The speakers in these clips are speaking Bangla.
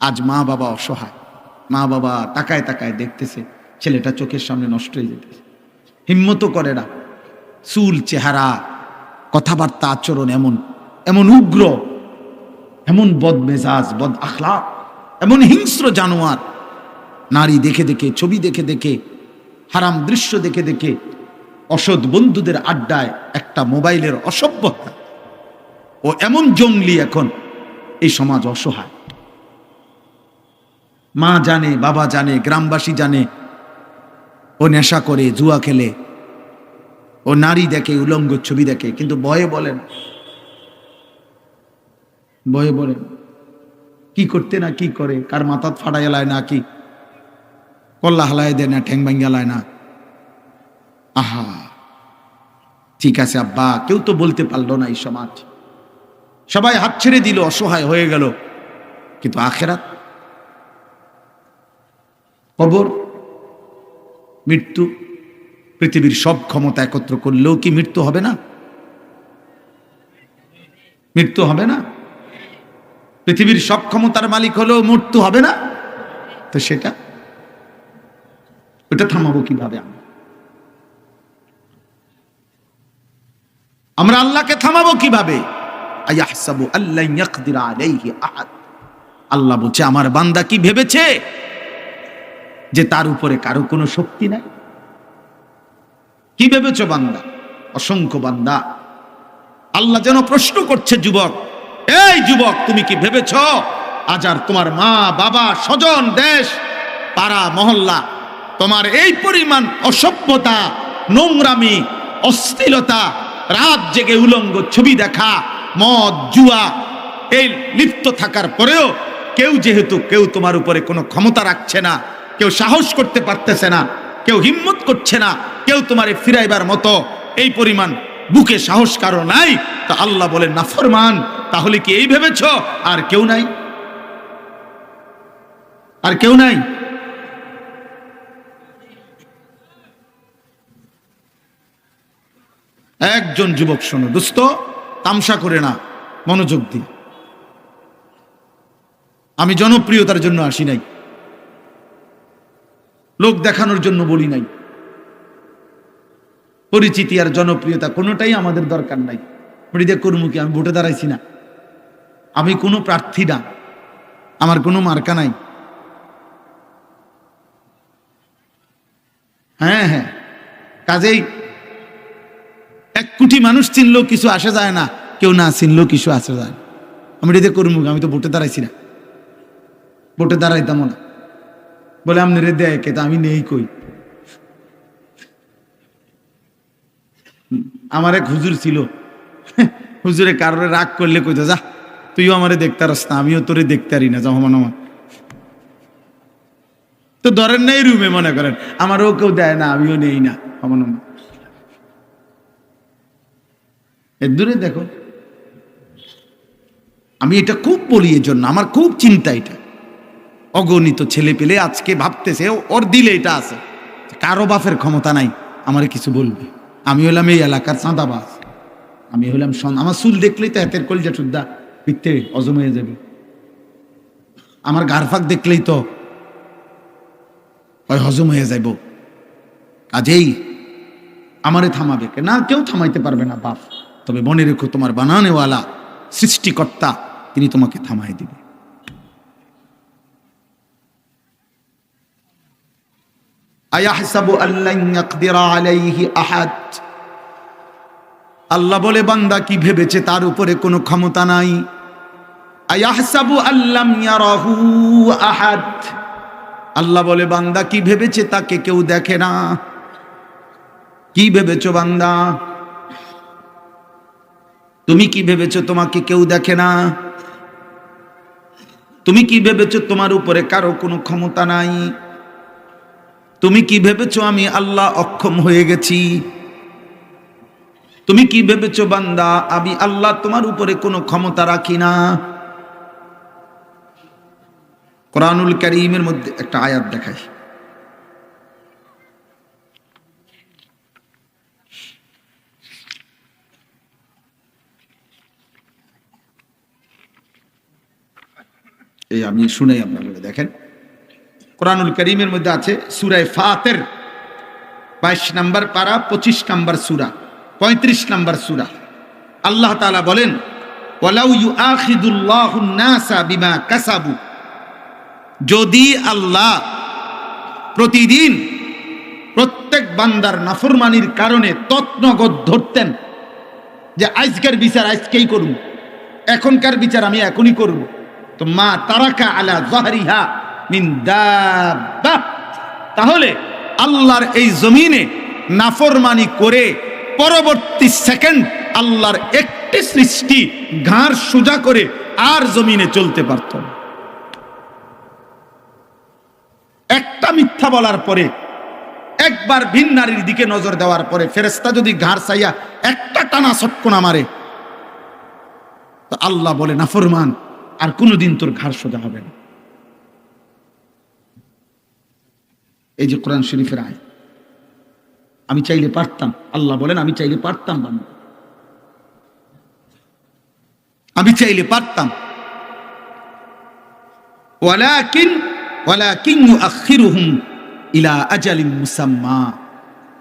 আজ মা বাবা অসহায়, মা বাবা তাকায় তাকায় দেখতেছে ছেলেটা চোখের সামনে নষ্ট হয়ে যেতেছে, হিম্মত করে না। চুল, চেহারা, কথাবার্তা, আচরণ এমন এমন উগ্র, এমন বদমেজাজ, বদ আখলাক, এমন হিংস্র জানোয়ার। নারী দেখে দেখে, ছবি দেখে দেখে, হারাম দৃশ্য দেখে দেখে, অসৎ বন্ধুদের আড্ডায়, একটা মোবাইলের অসভ্যতা, ও এমন জঙ্গলি। এখন এই সমাজ অসহায়। মা জানে, বাবা জানে, গ্রামবাসী জানে ও নেশা করে, জুয়া খেলে, ও নারী দেখে, উলঙ্গ ছবি দেখে, কিন্তু ভয়ে বলেন, ভয়ে বলেন কি করতে না কি করে, কার মাথা ফাটাই লায় না, কি কল্লা হালায় দেয় না, ঠ্যাং ভাঙ্গা লায় না। আহা, ঠিক আছে আব্বা, কেউ তো বলতে পারলো না এই সমাজ, সবাই হাত ছেড়ে দিল, অসহায় হয়ে গেল। কিন্তু আখেরাত, কবর, মৃত্যু, পৃথিবীর সব ক্ষমতা একত্র করলেও কি মৃত্যু হবে না? মৃত্যু হবে না? পৃথিবীর সব ক্ষমতার মালিক হলেও মৃত্যু হবে না? তো সেটা, ওটা থামাবো কিভাবে? আমরা আল্লাহকে থামাবো কিভাবে? আয়াহসাবু আল্লা ইয়াকদির আলাইহি আহাদ। আল্লাহ বলছে, আমার বান্দা কি ভেবেছে যে তার উপরে কারো কোনো শক্তি নাই? কি ভেবেছো বান্দা? অসংখ্য বান্দা। আল্লাহ যেন প্রশ্ন করছে, যুবক, এই যুবক, তুমি কি ভেবেছ আজ আর তোমার মা বাবা, স্বজন, দেশ, পাড়া মহল্লা তোমার এই পরিমাণ অসভ্যতা, নোংরামি, অশ্লীলতা, রাত জেগে উলঙ্গ ছবি দেখা, মদ, জুয়া, এই লিপ্ত থাকার পরেও কেউ তোমার উপরে কোনো ক্ষমতা রাখছে না, কেউ সাহস করতে পারতেছে না, কেউ হিম্মত করছে না, কেউ তোমারে ফিরাইবার মতো এই পরিমাণ বুকে সাহস কারো নাই? তা আল্লাহ বলেন, নাফরমান, তাহলে কি এই ভেবেছ আর কেউ নাই? আর কেউ নাই? একজন যুবক, শোনো দোস্ত, তামসা করে না, মনোযোগ দিয়ে। আমি জনপ্রিয়তার জন্য আসি নাই, লোক দেখানোর জন্য বলি নাই। পরিচিতি আর জনপ্রিয়তা কোনোটাই আমাদের দরকার নাই। মৃদে কর্মুখী, আমি ভোটে দাঁড়াইছি না, আমি কোনো প্রার্থী না, আমার কোনো মার্কা নাই। হ্যাঁ হ্যাঁ, কাজেই 1 কোটি মানুষ চিনলেও কিছু আসে যায় না, কেউ না চিনলেও কিছু আসে যায় না। আমি মৃদে কর্মুখী, আমি তো ভোটে দাঁড়াইছি না, ভোটে দাঁড়াইতাম না। বলে আপনি রে দেয় কে? তা আমি নেই কই। আমার এক হুজুর ছিল, হুজুরে কারোরে রাগ করলে কইতো, যা তুইও আমারে দেখতে পারস না, আমিও তোরে দেখতে পারি না, যখন আমার তো ধরেন নাই রুমে, মনে করেন আমারও কেউ দেয় না, আমিও নেই না, আমার এর দূরে দেখো। আমি এটা খুব বলি, এর জন্য আমার খুব চিন্তা। এটা অগণিত ছেলে পেলে আজকে ভাবতেছে ওর দিলে এটা আছে, কারো বাপের ক্ষমতা নাই আমারে কিছু বলবে। আমি হলাম এই এলাকার চাঁদাবাজ, আমি হলাম আমার চুল দেখলেই তো হাতের কলজা টুদ্দা পিঠতে অজম হয়ে যাবে, আমার গারফাক দেখলেই তো হজম হয়ে যাইব। কাজেই আমারে থামাবে কে? না, কেউ থামাইতে পারবে না বাপ। তবে মনে রেখো, তোমার বানানেওয়ালা সৃষ্টিকর্তা, তিনি তোমাকে থামাই দিবে। আয়াহসাবু আল্লান ইয়াকদিরা আলাইহি আহাদ। আল্লাহ বলে, বান্দা কি ভেবেছে তার উপরে কোনো ক্ষমতা নাই? আয়াহসাবু আল্লাম ইয়ারাহু আহাদ। আল্লাহ বলে, বান্দা কি ভেবেছে তাকে কেউ দেখে না? কি ভেবেছো বান্দা? তুমি কি ভেবেছো তোমাকে কেউ দেখে না? তুমি কি ভেবেছো তোমার উপরে কারো কোনো ক্ষমতা নাই? তুমি কি ভেবেছো আমি আল্লাহ অক্ষম হয়ে গেছি? তুমি কি ভেবেছো বান্দা আমি আল্লাহ তোমার উপরে কোনো ক্ষমতা রাখি না? কোরআনুল কারীমের মধ্যে একটা আয়াত দেখাই। এই আমি শুনাই আপনাদের। দেখেন কোরআনুল কারীমের মধ্যে আছে সূরা ফাতির 22 নম্বর পারা 25 নম্বর সূরা 35 নম্বর সূরা। আল্লাহ তাআলা বলেন ওয়ালাউ ইউআখিদুল্লাহুন নাসা বিমা কাসাবু, যদি আল্লাহ প্রতিদিন প্রত্যেক বান্দার নাফরমানির কারণে তৎনগদ ধরতেন যে আজকের বিচার আজকেই করব, এখনকার বিচার আমি এখনই করব, তো মা তারাকা আলা যাহরিহা মিন দাব্বা, তাহলে আল্লাহর এই জমিনে নাফরমানি করে পরবর্তী সেকেন্ড আল্লাহর একটি সৃষ্টি ঘাড় সোজা করে আর জমিনে চলতে পারত না। একটা মিথ্যা বলার পরে, একবার ভিন নারীর দিকে নজর দেওয়ার পরে ফেরেশতা যদি ঘাড় চাইয়া একটা টানা ছটকনা মারে, তো আল্লাহ বলে নাফরমান আর কোনোদিন তোর ঘাড় সোজা হবে না। এই যে কোরআন শরীফের আয়াত, আমি চাইলে পারতাম, আল্লাহ বলেন আমি চাইলে পারতাম বান্দা, আমি চাইলে পারতাম। ওয়ালাকিন ইউআখিরুহুম ইলা আজালিন মুসাম্মা,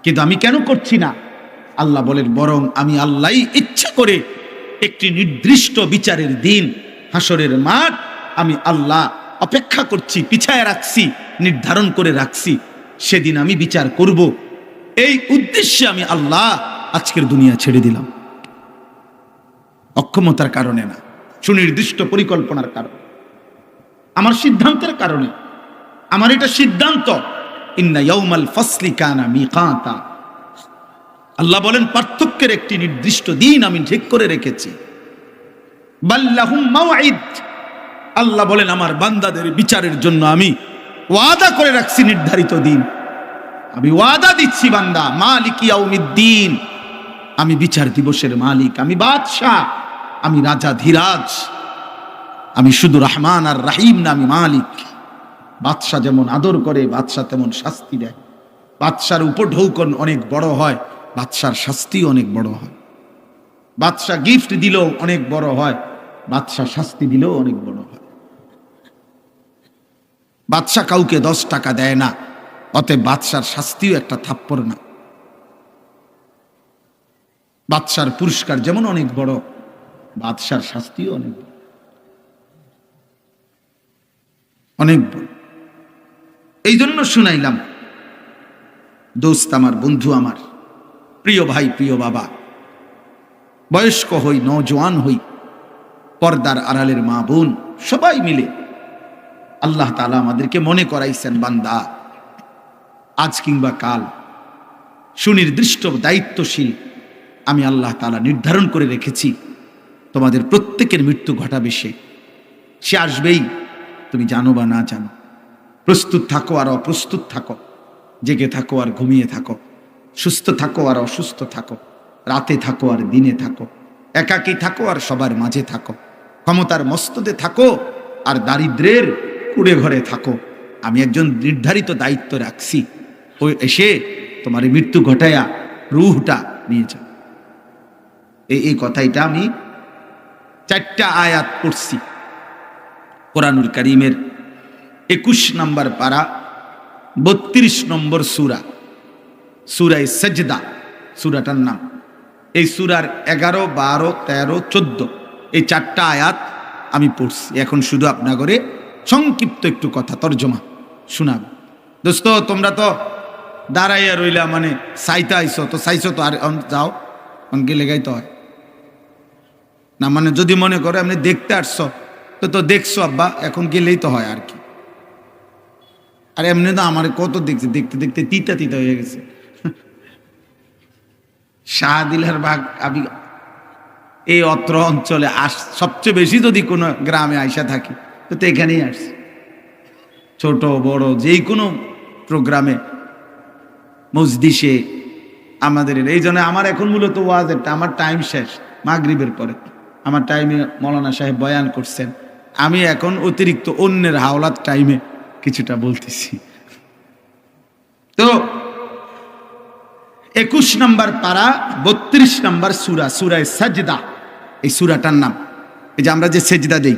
কিন্তু আমি কেন করছি না? আল্লাহ বলেন বরং আমি আল্লাহই ইচ্ছা করে একটি নির্দিষ্ট বিচারের দিন, হাসরের মাঠ, আমি আল্লাহ অপেক্ষা করছি, পিছায় রাখছি, নির্ধারণ করে রাখছি, সেদিন আমি বিচার করব। এই উদ্দেশ্যে আমি আল্লাহ আজকের দুনিয়া ছেড়ে দিলাম, অক্ষমতার কারণে না, সুনির্দিষ্ট পরিকল্পনার কারণে, আমার সিদ্ধান্তের কারণে। আমার এটা সিদ্ধান্ত, ইন্না ইয়াউমাল ফাসলি কানা মিকাতা। আল্লাহ বলেন পার্থক্যের একটি নির্দিষ্ট দিন আমি ঠিক করে রেখেছি। বাল্লাহুম মাওঈদ, আল্লাহ বলেন আমার বান্দাদের বিচারের জন্য আমি ওয়াদা করে রাখছি নির্ধারিত দিন। আমি ওয়াদা দিচ্ছি বান্দা, মালিক ইয়াউমিদ্দিন, আমি বিচার দিবসের মালিক, আমি বাদশাহ, আমি রাজা ধীরাজ, আমি শুধু রহমান আর রাহিম না, আমি মালিক। বাদশাহ যেমন আদর করে, বাদশাহ তেমন শাস্তি দেয়। বাদশার উপঢৌকন অনেক বড় হয়, বাদশার শাস্তি অনেক বড় হয়। বাদশাহ গিফট দিলেও অনেক বড় হয়, বাদশাহ শাস্তি দিলেও অনেক বড় হয়। বাদশাহ কাউকে 10 টাকা দেয় না, অতএব বাদশার শাস্তিও একটা থাপ্পড় না। বাদশার পুরস্কার যেমন অনেক বড়, বাদশার শাস্তিও অনেক বড়, অনেক বড়। এই জন্য শুনাইলাম দোস্ত আমার, বন্ধু আমার, প্রিয় ভাই, প্রিয় বাবা, বয়স্ক হই, নওজোয়ান হই, পর্দার আড়ালের মা বোন, সবাই মিলে আল্লাহ তাআলা আমাদেরকে মনে করাইছেন বান্দা, আজ কিংবা কাল সুনির্দিষ্ট দায়িত্বশীল আমি আল্লাহ তাআলা নির্ধারণ করে রেখেছি, তোমাদের প্রত্যেকের মৃত্যু ঘটাবে। সে আসবেই, তুমি জানো বা না জানো। প্রস্তুত থাকো আর অপ্রস্তুত থাকো, জেগে থাকো আর ঘুমিয়ে থাকো, সুস্থ থাকো আর অসুস্থ থাকো, রাতে থাকো আর দিনে থাকো, একাকী থাকো আর সবার মাঝে থাকো, ক্ষমতার মস্তদে থাকো আর দারিদ্রের কুড়ে ঘরে থাকো, আমি একজন নির্ধারিত দায়িত্ব রাখছি, ওই এসে তোমার মৃত্যু ঘটায়া রূহটা নিয়ে যাও। এই কথাটা আমি 4টা আয়াত পড়ছি কোরআনুল কারীমের 21 নম্বর পারা 32 নম্বর সূরা, সূরায়ে সাজদা সূরাটার নাম। এই সূরার 11, 12, 13, 14 এই 4টা আয়াত আমি পড়ছি। এখন শুধু আপনাগরে সংক্ষিপ্ত একটু কথা তর্জমা শোনাব। দোস্ত, তোমরা তো দাঁড়াইয়া রইলা, মানে চাইতে আইছো, তো চাইছো তো আর যাও, গেলে গাইতে হয় না, মানে যদি মনে করো আপনি দেখতে আসছো তো দেখছো আব্বা, এখন গেলেই তো হয় আর কি। আর এমনি তো আমার কত দেখছে, দেখতে দেখতে তিতা তিতা হয়ে গেছে। শাহদিলার বাগ আমি এই অত্র অঞ্চলে সবচেয়ে বেশি যদি কোনো গ্রামে আইসা থাকি তো এখানেই আসছি, ছোট বড় যেই কোনো প্রোগ্রামে, মজলিসে আমাদের। এই জন্য আমার এখন মূলত ওয়াজেরটা, আমার টাইম শেষ মাগরিবের পরে, আমার টাইমে মৌলানা সাহেব বয়ান করছেন, আমি এখন অতিরিক্ত অন্যের হাওলাত টাইমে কিছুটা বলতেছি। তো 21 নম্বর পারা 32 নম্বর সূরা, সূরায়ে সাজদা, এই সূরাটার নাম। এই যে আমরা যে সেজদা দেই,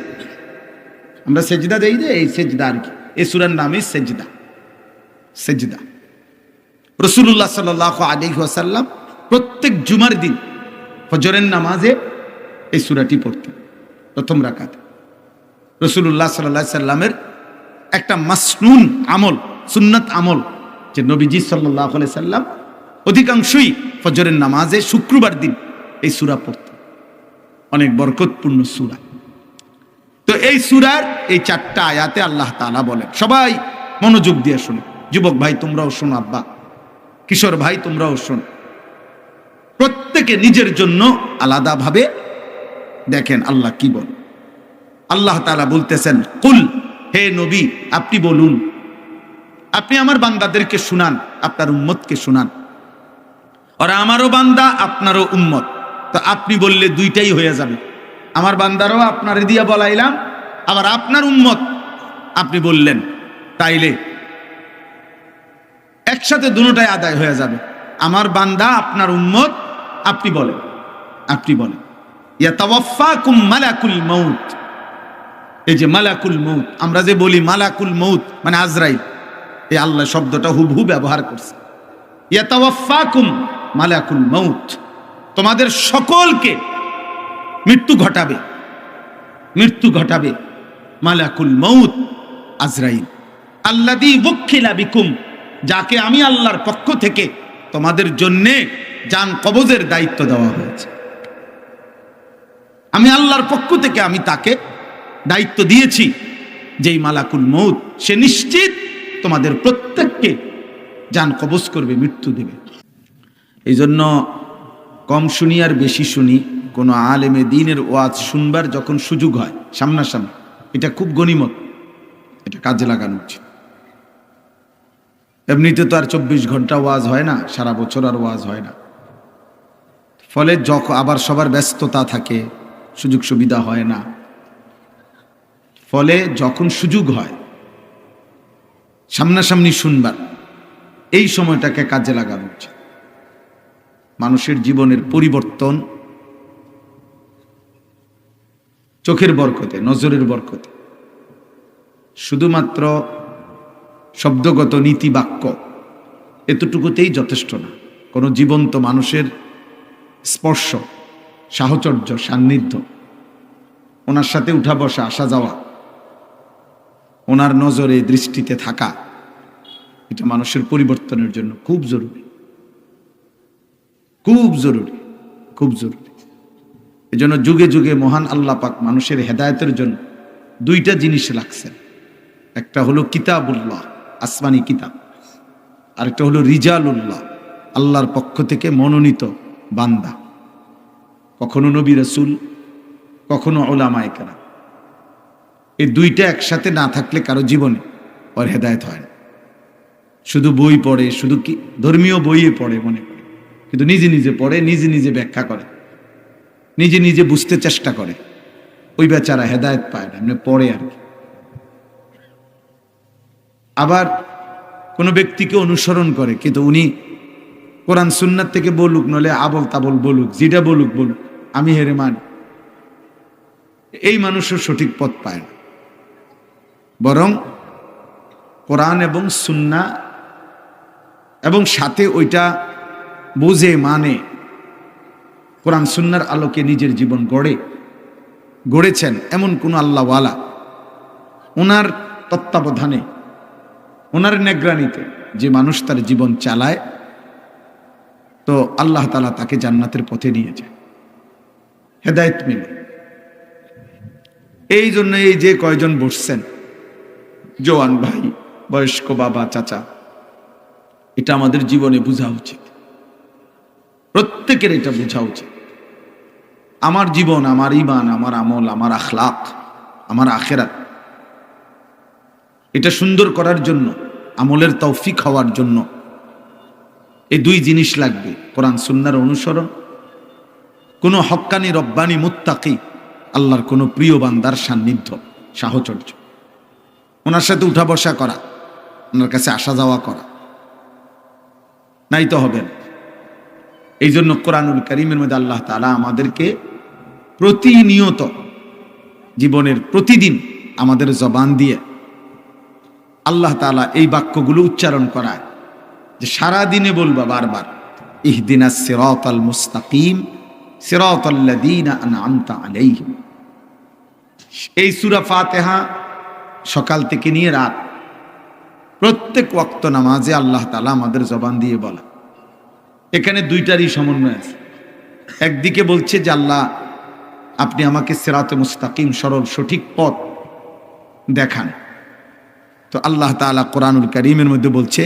আমরা সেজদা দেই যে, এই সেজদা আর কি, এই সূরার নামই সেজদা। সেজদা রাসূলুল্লাহ সাল্লাল্লাহু আলাইহি ওয়াসাল্লাম প্রত্যেক জুমার দিন ফজরের নামাজে এই সূরাটি পড়তেন প্রথম রাকাতে। রাসূলুল্লাহ সাল্লাল্লাহু আলাইহি সাল্লামের একটা মাসনুন আমল, সুন্নাত আমল, যে নবীজি সাল্লাল্লাহু আলাইহি সাল্লাম অধিকাংশই ফজরের নামাজে শুক্রবার দিন এই সূরা পড়তেন। অনেক বরকতপূর্ণ সূরা। তো এই সূরার এই 4টা আয়াতে আল্লাহ তাআলা বলেন, সবাই মনোযোগ দিয়ে শুনে, যুবক ভাই তোমরাও শোনো, আব্বা কিশোর ভাই তোমরাও শোনো, প্রত্যেকে নিজের জন্য আলাদাভাবে দেখেন আল্লাহ কি বল। আল্লাহ তাআলা বলতেছেন, কুল, হে নবী আপনি বলুন, আপনি আমার বান্দাদেরকে শুনান, আপনার উম্মতকে শুনান, ওরা আমারও বান্দা আপনারও উম্মত। তো আপনি বললে দুইটাই হয়ে যাবে, আমার বান্দারও আপনারে দিয়া বলাইলাম, আবার আপনার উম্মত আপনি বললেন, তাইলে একসাথে দুটোটাই আদায় হয়ে যাবে। আমার বান্দা আপনার উম্মত, আপনি বলেন, আপনি বলেন। ইয়াতাওয়াফাকুম মালাকুল মাউত, এই যে মালাকুল মউত, আমরা যে বলি মালাকুল মউত মানে আজরাইল, এই আল্লাহ শব্দটা হুবহু ব্যবহার করছে। ইয়াতাওয়াফাকুম মালাকুল মউত, তোমাদের সকলকে মৃত্যু ঘটাবে, মৃত্যু ঘটাবে মালাকুল মউত আজরাইল, আল্লাযী ওয়াক্কিলা বিকুম, যাকে আমি আল্লাহর পক্ষ থেকে তোমাদের জন্যে জান কবজের দায়িত্ব দেওয়া হয়েছে। আমি আল্লাহর পক্ষ থেকে আমি তাকে দায়িত্ব দিয়েছি, যেই মালাকুল মউত, সে নিশ্চিত তোমাদের প্রত্যেককে জান কবজ করবে, মৃত্যু দেবে। এই জন্য কম শুনি আর বেশি শুনি, কোনো আলেমে দ্বীনের ওয়াজ শুনবার যখন সুযোগ হয় সামনাসামনি, এটা খুব গনিমত, এটা কাজে লাগানো উচিত। এমনিতে তো আর 24 ঘন্টা ওয়াজ হয় না, সারা বছর আর ওয়াজ হয় না, ফলে যখন আবার সবার ব্যস্ততা থাকে, সুযোগ সুবিধা হয় না, ফলে যখন সুযোগ হয় সামনাসামনি শুনবার, এই সময়টাকে কাজে লাগানো উচিত। মানুষের জীবনের পরিবর্তন চোখের বরকতে, নজরের বরকতে, শুধুমাত্র শব্দগত নীতি বাক্য এতটুকুতেই যথেষ্ট না। কোনো জীবন্ত মানুষের স্পর্শ, সাহচর্য, সান্নিধ্য, ওনার সাথে উঠা বসা, আসা যাওয়া, ওনার নজরে দৃষ্টিতে থাকা, এটা মানুষের পরিবর্তনের জন্য খুব জরুরি, খুব জরুরি, খুব জরুরি। এই জন্য যুগে যুগে মহান আল্লাহ পাক মানুষের হেদায়েতের জন্য 2টা জিনিস রাখছেন। একটা হলো কিতাবুল্লাহ, আসমানি কিতাব, আরেকটা হলো রিজালুল্লাহ, আল্লাহর পক্ষ থেকে মনোনীত বান্দা, কখনো নবী রাসূল, কখনো উলামায়ে কেরাম। এই 2টা একসাথে না থাকলে কারো জীবনে ওর হেদায়েত হয় না। শুধু বই পড়ে, শুধু কি ধর্মীয় বইয়ে পড়ে মনে করে, কিন্তু নিজে নিজে পড়ে, নিজে নিজে ব্যাখ্যা করে, নিজে নিজে বুঝতে চেষ্টা করে, ওই বেচারা হেদায়েত পায় না, এমনি পড়ে আর কি। আবার কোনো ব্যক্তিকে অনুসরণ করে, কিন্তু উনি কোরআন সুন্নাত থেকে বলুক, নলে আবল তাবল বলুক, যেটা বলুক বলুক, আমি হেরে মানি, এই মানুষের সঠিক পথ পায় না। বরং কোরআন এবং সুন্নাহ এবং সাথে ওইটা বুঝে মানে কোরআন সুন্নাহর আলোকে নিজের জীবন গড়েছেন এমন কোন আল্লাহওয়ালা, ওনার তত্ত্বাবধানে, ওনার নেগরানিতে যে মানুষ তার জীবন চালায়, তো আল্লাহ তাআলা তাকে জান্নাতের পথে নিয়ে যায়, হেদায়েত মিলে। এই জন্য এই যে কয়জন বসছেন, জওয়ান ভাই, বয়স্ক বাবা, চাচা, এটা আমাদের জীবনে বোঝা উচিত, প্রত্যেকের এটা বোঝা উচিত। আমার জীবন, আমার ঈমান, আমার আমল, আমার আখলাক, আমার আখিরাত, এটা সুন্দর করার জন্য, আমলের তৌফিক হওয়ার জন্য এই 2 জিনিস লাগবে: কোরআন সুন্নাহর অনুসরণ, কোনো হক্কানি রব্বানি মুত্তাকি আল্লাহর কোনো প্রিয় বান্দার সান্নিধ্য, সাহচর্য, ওনার সাথে উঠা বসা করা, ওনার কাছে আসা যাওয়া করা, নাই তো হবে না। এই জন্য কোরআনুল কারীমের মধ্যে আল্লাহ তাআলা আমাদেরকে প্রতিনিয়ত জীবনের প্রতিদিন আমাদের জবান দিয়ে আল্লাহ তাআলা এই বাক্যগুলো উচ্চারণ করায় যে সারা দিনে বলবা বারবার, ইহদিনাস সিরাতাল মুস্তাকিম সিরাতাল্লাযীনা আন'আমতা আলাইহিম। এই সূরা ফাতিহা সকাল থেকে নিয়ে রাত প্রত্যেক ওয়াক্ত নামাজে আল্লাহ তাআলা আমাদের জবান দিয়ে বলা। এখানে দুইটারই সমন্বয় আছে। একদিকে বলছে যে আল্লাহ আপনি আমাকে সিরাতে মুস্তাকিম সরল সঠিক পথ দেখান। তো আল্লাহ তাআলা কোরআনুল কারীমের মধ্যে বলছে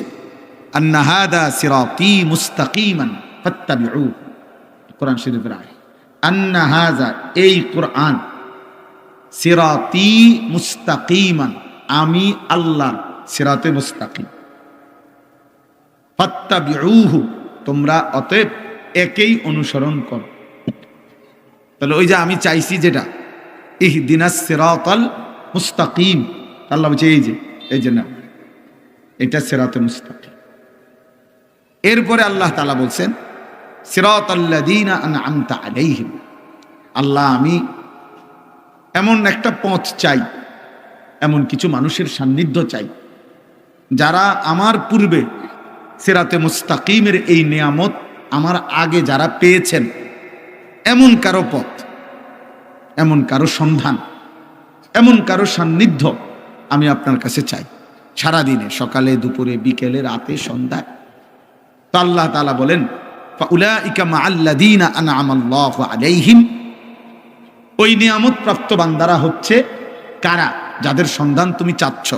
আন্না হাদা সিরাতি মুস্তাকিমান ফাত্তাবিউ। কোরআন শরীফের আয়াত, আন্না হাযা এই কোরআন, সিরাতি মুস্তাকিমান আমি আল্লাহর সিরাতে মুস্তাকিম, ফাত্তাবিউহু তোমরা অতএব একেই অনুসরণ করো। তাহলে ওই যে আমি চাইছি যেটা ইহদিনাস সিরাতাল মুস্তাকিম, আল্লাহ বলছে এই যে না, এটা সিরাতে মুস্তাকিম। এরপরে আল্লাহ তাআলা বলছেন সিরাতাল্লাযীনা আন'আমতা আলাইহিম, আল্লাহ আমি এমন একটা পথ চাই, এমন কিছু মানুষের সান্নিধ্য চাই যারা আমার পূর্বে সিরাতে মুস্তাকিমের এই নিয়ামত আমার আগে যারা পেয়েছেন, এমন কারো পথ, এমন কারো সন্ধান, এমন কারো সান্নিধ্য আমি আপনার কাছে চাই সারাদিনে, সকালে দুপুরে বিকেলে রাতে সন্ধ্যায়। তো আল্লাহ তাআলা বলেন ফাউলাইকা মাআল্লাযীনা আন'আমাল্লাহু আলাইহিম, ওই নিয়ামত প্রাপ্ত বান্দারা হচ্ছে কারা, যাদের সন্ধান তুমি চাচ্ছ,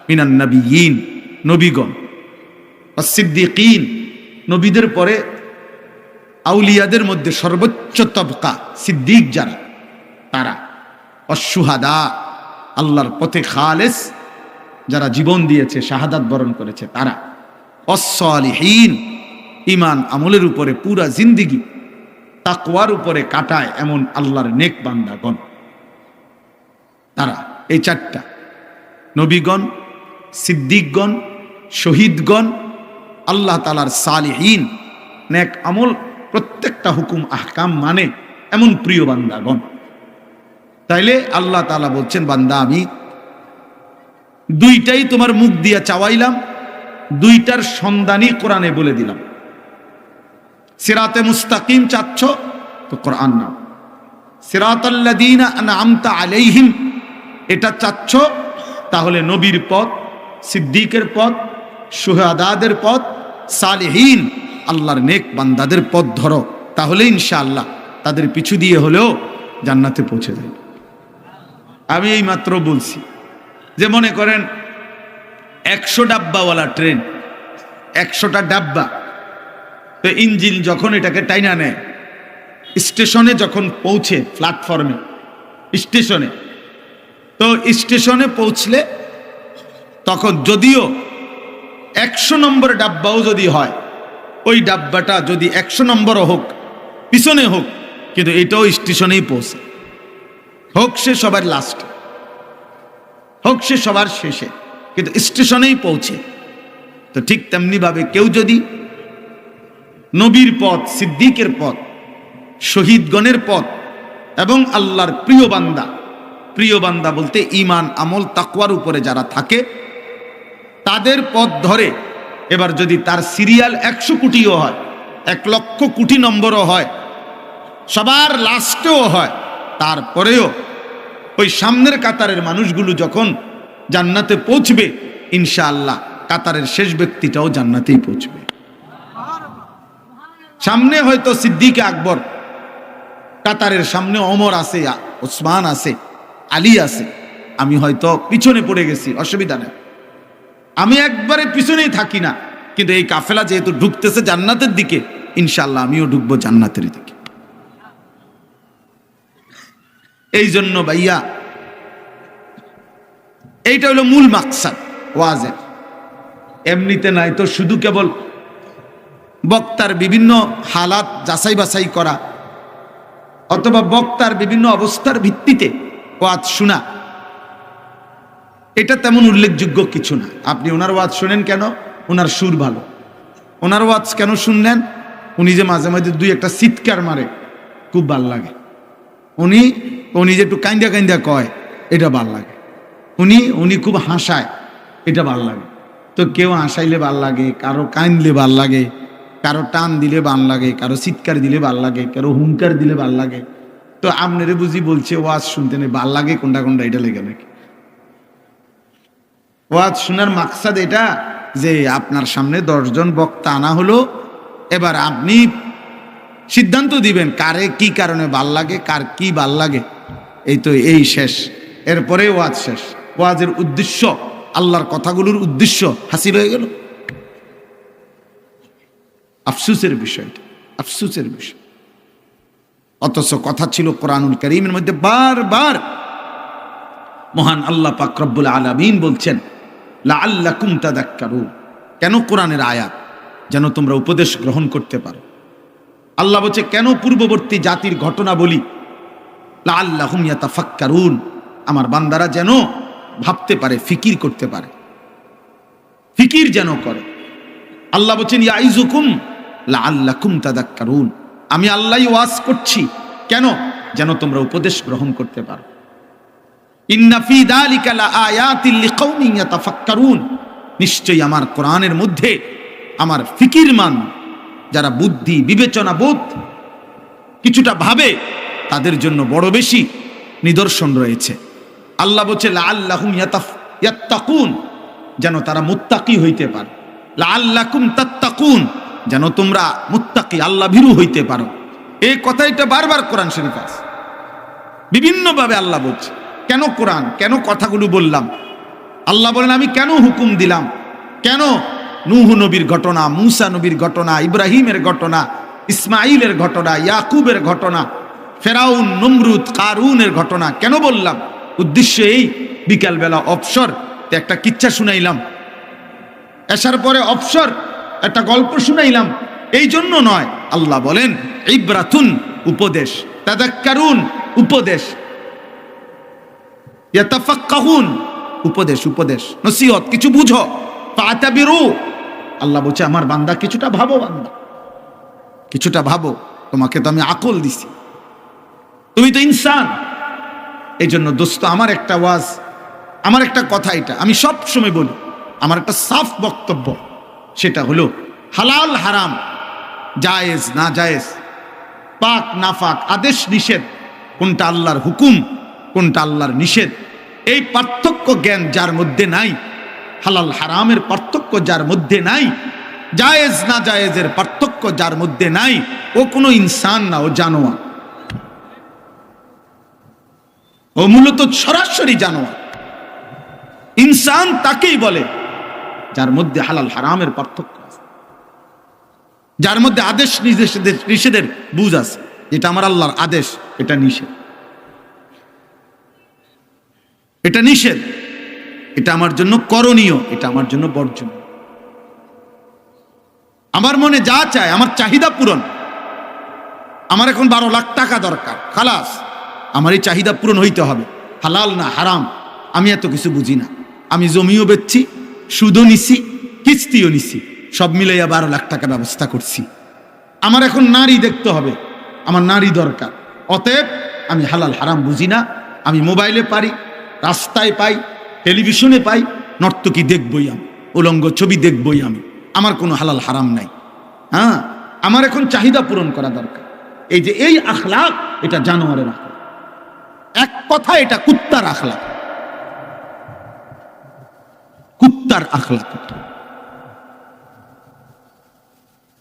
মিনান নবিয়্যিন নবীগণ, ওয়াস-সিদ্দীকীন নবীদের পরে আউলিয়াদের মধ্যে সর্বোচ্চ তবকা সিদ্দিক যারা তারা, ওয়াস-শুহাদা আল্লাহর পথে খালেস যারা জীবন দিয়েছে শাহাদাত বরণ করেছে তারা, ওয়াস-সালিহিন ঈমান আমলের উপরে পুরা জিন্দেগি তাকওয়ার উপরে কাটায় এমন আল্লাহর নেক বান্দাগণ তারা। এই চারটা, নবীগণ, সিদ্দিকগণ, শহীদগণ, আল্লাহ তাআলার সালিহিন, নেক আমল, প্রত্যেকটা হুকুম আহকাম মানে এমন প্রিয় বান্দাগণ। তাইলে আল্লাহ তাআলা বলছেন বান্দা আমি দুইটাই তোমার মুখ দিয়া চাওয়াইলাম, দুইটার সন্ধানই কোরআনে বলে দিলাম। সিরাতে মুস্তাকিম চাচ্ছ তো কোরআন নাও, সিরাতাল্লাযীনা আন'আমতা আলাইহিম এটা চাচ্ছ তাহলে নবীর পথ, সিদ্দিকের পথ, শুহাদাদের পথ, সালিহিন আল্লাহর নেক বান্দাদের পথ ধরো, তাহলে ইনশাআল্লাহ তাদের পিছু দিয়ে হলেও জান্নাতে পৌঁছে যাবে। আমি এই মাত্র বলছি যে মনে করেন 100 ডাব্বাওয়ালা ট্রেন, 100টা ডাব্বা, তো ইঞ্জিন যখন এটাকে টাইনা নেয় স্টেশনে যখন পৌঁছে, প্ল্যাটফর্মে স্টেশনে, তো স্টেশনে পৌঁছলে তখন যদিও 100 নম্বর ডাব্বাও যদি হয়, ওই ডাব্বাটা যদি 100 নম্বরও হোক, পিছনে হোক, কিন্তু এটাও স্টেশনেই পৌঁছে, হোক সে সবার লাস্টে, হোক সে সবার শেষে, কিন্তু স্টেশনেই পৌঁছে। তো ঠিক তেমনি ভাবে কেউ যদি নবীর পথ, সিদ্দিকের পথ, শহীদগণের পথ এবং আল্লাহর প্রিয় বান্দা, প্রিয় বান্দা বলতে ঈমান আমল তাকওয়ার উপরে যারা থাকে তাদের পথ ধরে, এবার যদি তার সিরিয়াল 100 কোটিও হয়, 1 লক্ষ কোটি নম্বরও হয়, সবার লাস্টেও হয়, তারপরেও ওই সামনের কাতারের মানুষগুলো যখন জান্নাতে পৌঁছবে ইনশাআল্লাহ কাতারের শেষ ব্যক্তিটাও জান্নাতেই পৌঁছবে। সামনে হয়তো সিদ্দিক আকবর, কাতারের সামনে ওমর আছে, ওসমান আছে, আলী আছে, আমি হয়তো পিছনে পড়ে গেছি, অসুবিধা নেই, আমি একবারে পিছনেই থাকি না, কিন্তু এই কাফেলা যেহেতু ঢুকতেছে জান্নাতের দিকে, ইনশাআল্লাহ আমিও ঢুকবো জান্নাতের দিকে। এই জন্য ভাইয়া এইটা হলো মূল মাকসাদ ওয়াজের, এমনিতে নাই তো শুধু কেবল বক্তার বিভিন্ন হালাত যাচাই বাছাই করা অথবা বক্তার বিভিন্ন অবস্থার ভিত্তিতে ওয়াজ শোনা, এটা তেমন উল্লেখযোগ্য কিছু না। আপনি ওনার ওয়াজ শোনেন কেন? ওনার সুর ভালো। ওনার ওয়াজ কেন শুনলেন? উনি যে মাঝে মাঝে দুই একটা চিৎকার মারে, খুব ভাল লাগে। উনি যে একটু কাইন্দা কাইন্দা কয়, এটা ভাল লাগে। উনি উনি খুব হাসায়, এটা ভাল লাগে। তো কেউ হাসাইলে ভাল লাগে, কারো কাঁদলে ভাল লাগে, কারো টান দিলে ভাল লাগে, কারো চিৎকার দিলে ভাল লাগে, কারো হুঙ্কার দিলে ভাল লাগে। তো আপনারে বুঝি বলছে ওয়াজ শুনতে নেই ভাল লাগে কোনটা কোনটা, এটা লেগে নাকি? ওয়াজ শোনার মাকসাদ এটা যে আপনার সামনে 10 জন বক্তা আনা হলো, এবার আপনি সিদ্ধান্ত দিবেন কারে কি কারণে ভাল লাগে, কার কি ভাল লাগে। এই তো এই শেষ, এরপরে ওয়াজ শেষ। ওয়াজের উদ্দেশ্য, আল্লাহর কথাগুলোর উদ্দেশ্য হাসিল হয়ে গেল। আফসোসের বিষয়টা, আফসোসের বিষয়। অথচ কথা ছিল কোরআনুল কারীমের মধ্যে বারবার মহান আল্লাহ পাক রব্বুল আলামিন বলছেন লাআল্লাকুম তাযাক্কারুন। কেন কোরআনের আয়াত? যেন তোমরা উপদেশ গ্রহণ করতে পারো। আল্লাহ বলছে কেন পূর্ববর্তী জাতির ঘটনা বলি, লাআল্লাহুম ইয়াতাফাক্কারুন, আমার বান্দারা যেন ভাবতে পারে, ফিকির করতে পারে, ফিকির যেন করে। আল্লাহ বলছেন ইয়াইজুকুম লাআল্লাকুম তাযাক্কারুন, আমি আল্লাহই ওয়াজ করছি কেন? যেন তোমরা উপদেশ গ্রহণ করতে পারো। ইন্না ফি যালিকা লাআয়াতিল লিকাউমিন ইয়াতাফাক্কারুন, নিশ্চয়ই আমার কোরআনের মধ্যে আমার ফিকিরমান যারা বুদ্ধি বিবেচনা বোধ কিছুটা ভাবে তাদের জন্য বড় বেশি নিদর্শন রয়েছে। আল্লাহ বলছে লাআল্লাহুম ইয়াত্তাকুন, যেন তারা মুত্তাকি হইতে পারে। লাআল্লাকুম তাত্তাকুন, যেন তোমরা মুত্তাকি আল্লাহ ভীরু হইতে পারো। এই কথাটা বারবার কোরআন শরীফে আছে, বিভিন্নভাবে আল্লাহ বলছে। কেন কোরআন, কেন কথাগুলো বললাম? আল্লাহ বলেন আমি কেন হুকুম দিলাম, কেন নূহ নবীর ঘটনা, মূসা নবীর ঘটনা, ইব্রাহিমের ঘটনা, ইসমাইলের ঘটনা, ইয়াকুবের ঘটনা, ফেরাউন, নমরুদ, কারুনের ঘটনা কেন বললাম? উদ্দেশ্য এই, বিকালবেলা অবসর একটা কিচ্ছা শুনাইলাম, এসার পরে অবসর একটা গল্প শুনাইলাম, এই জন্য নয়। আল্লাহ বলেন ইব্রাতুন, উপদেশ, তাযাক্কারুন, উপদেশ, ইয়াতাফাক্কাহুন, উপদেশ, উপদেশ, নসিহত, কিছু বুঝো, ফাতাবিরু। আল্লাহ বলছে আমার বান্দা কিছুটা ভাবো, বান্দা কিছুটা ভাবো, তোমাকে তো আমি আকল দিছি, তুমি তো ইনসান। এই জন্য দোস্ত, আমার একটা ওয়াজ, আমার একটা কথা, এটা আমি সব সময় বলি, আমার একটা সাফ বক্তব্য, সেটা হলো হালাল হারাম, জায়েজ না জায়েজ, পাক না পাক, আদেশ নিষেধ, কোনটা আল্লাহর হুকুম, কোনটা আল্লাহর নিষেধ, এই পার্থক্য জ্ঞান যার মধ্যে নাই, হালাল হারামের পার্থক্য যার মধ্যে নাই, জায়েজ না জায়েজের পার্থক্য যার মধ্যে নাই, ও কোনো ইনসান না, ও জানোয়ার, ও মূলত সরাসরি জানোয়ার। ইনসান তাকেই বলে যার মধ্যে হালাল হারামের পার্থক্য আছে, যার মধ্যে আদেশ নিষেধের বুঝ আছে, এটা আমার আল্লাহর আদেশ, এটা নিষেধ, এটা নিষেধ, এটা আমার জন্য করণীয়, এটা আমার জন্য বর্জনীয়। আমার মনে যা চায়, আমার চাহিদা পূরণ, আমার এখন 12 লাখ টাকা দরকার, খালাস, আমার এই চাহিদা পূরণ হইতে হবে, হালাল না হারাম আমি এত কিছু বুঝি না, আমি জমিও বেচছি, সুদও নিছি, কিস্তিও নিছি, সব মিলাইয়া 12 লাখ টাকা ব্যবস্থা করছি। আমার এখন নারী দেখতে হবে, আমার নারী দরকার, অতএব আমি হালাল হারাম বুঝি না, আমি মোবাইলে পারি, রাস্তায় পাই, টেলিভিশনে পাই, নর্তকী দেখবই আমি, উলঙ্গ ছবি দেখবই আমি, আমার কোনো হালাল হারাম নাই। হ্যাঁ, আমার এখন চাহিদা পূরণ করা দরকার। এই যে এই আখলাক, এটা জানোয়ারের আখলাক, এক কথা এটা কুত্তার আখলাক, কুত্তার আখলাক,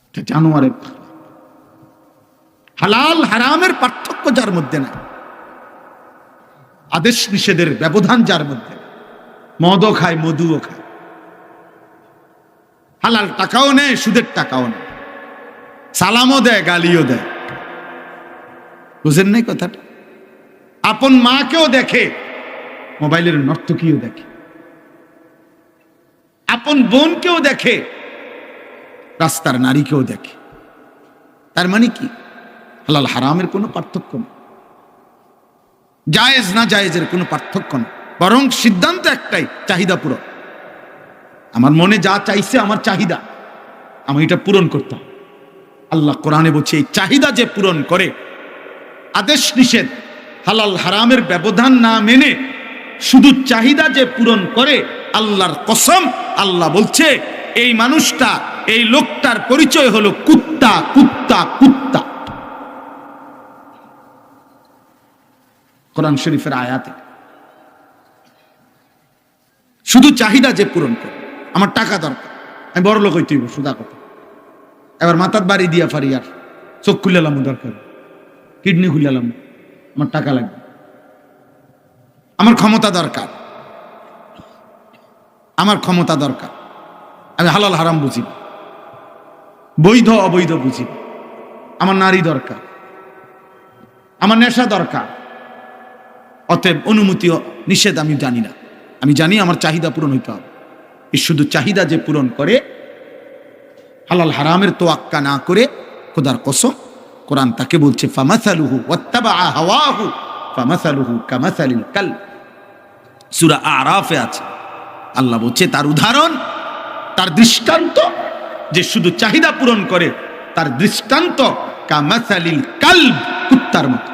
এটা জানোয়ারের আখলাক। হালাল হারামের পার্থক্য যার মধ্যে নাই, আদেশ নিষেধের ব্যবধান যার মধ্যে, মদও খায় মধুও খায়, হালাল টাকাও নেয় সুদের টাকাও নেয়, সালামও দেয় গালিও দেয়, বুঝেন নাই কথাটা? আপন মাকেও দেখে, মোবাইলের নর্তকীও দেখে, আপন বোনকেও দেখে, রাস্তার নারীকেও দেখে। তার মানে কি? হালাল হারামের কোনো পার্থক্য নেই, জায়েজ না জায়েজের কোনো পার্থক্য নেই, বরং সিদ্ধান্ত একটাই, চাহিদা পূরণ। আমার মনে যা চাইছে, আমার চাহিদা, আমি এটা পূরণ করতে হবে। আল্লাহ কোরআনে বলছে এই চাহিদা যে পূরণ করে, আদেশ নিষেধ হালাল হারামের ব্যবধান না মেনে শুধু চাহিদা যে পূরণ করে, আল্লাহর কসম, আল্লাহ বলছে এই মানুষটা, এই লোকটার পরিচয় হলো কুত্তা, কুত্তা, কুত্তা। কোরআন শরীফের আয়াতে শুধু চাহিদা যে পূরণ করে, আমার টাকা দরকার, আমি বড় লোক হইতে হইব, সুদা কথা। এবার মাথার বাড়ি দিয়া ফারি, আর চোখ খুলেলাম দরকার, কিডনি খুলেলাম, আমার টাকা লাগবে, আমার ক্ষমতা দরকার, আমার ক্ষমতা দরকার, আমি হালাল হারাম বুঝি, বৈধ অবৈধ বুঝি, আমার নারী দরকার, আমার নেশা দরকার। অতএব অনুমতি নিষেধ আমি জানি না, আমি জানি আমার চাহিদা পূরণ হইতে হবে। এই শুধু চাহিদা যে পূরণ করে, হালাল হারামের তোয়াক্কা না করে, খোদার কসম কোরআন তাকে বলছে ফামাসালুহু ওয়াত্তাবা হাওয়াহু ফামাসালুহু কামাসালিল কালব। সূরা আরাফে আছে, আল্লাহ বলছে তার উদাহরণ, তার দৃষ্টান্ত, যে শুধু চাহিদা পূরণ করে, তার দৃষ্টান্ত কামাসালিল কালব, কুত্তার মতো।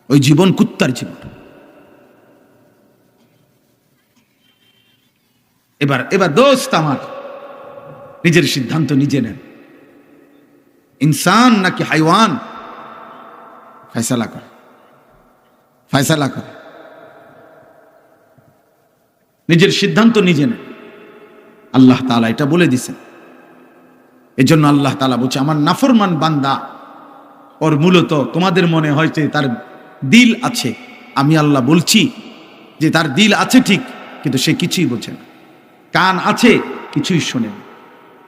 ওই জীবন কুত্তার জীবন। এবার দোস্ত আমার, নিজের সিদ্ধান্ত নিজে নেন। ইনসান নাকি হাইওয়ান, ফয়সালা করে, ফয়সালা করে। নিজের সিদ্ধান্ত নিজে নেন। আল্লাহ তাআলা এটা বলে দিছেন। এজন্য আল্লাহ তাআলা বলছে আমার নাফরমান বান্দা, ওর মূলত তোমাদের মনে হয়তো তার দিল আছে, আমি আল্লাহ বলছি যে তার দিল আছে ঠিক, কিন্তু সে কিছুই বোঝে না। কান আছে, কিছুই শোনে না।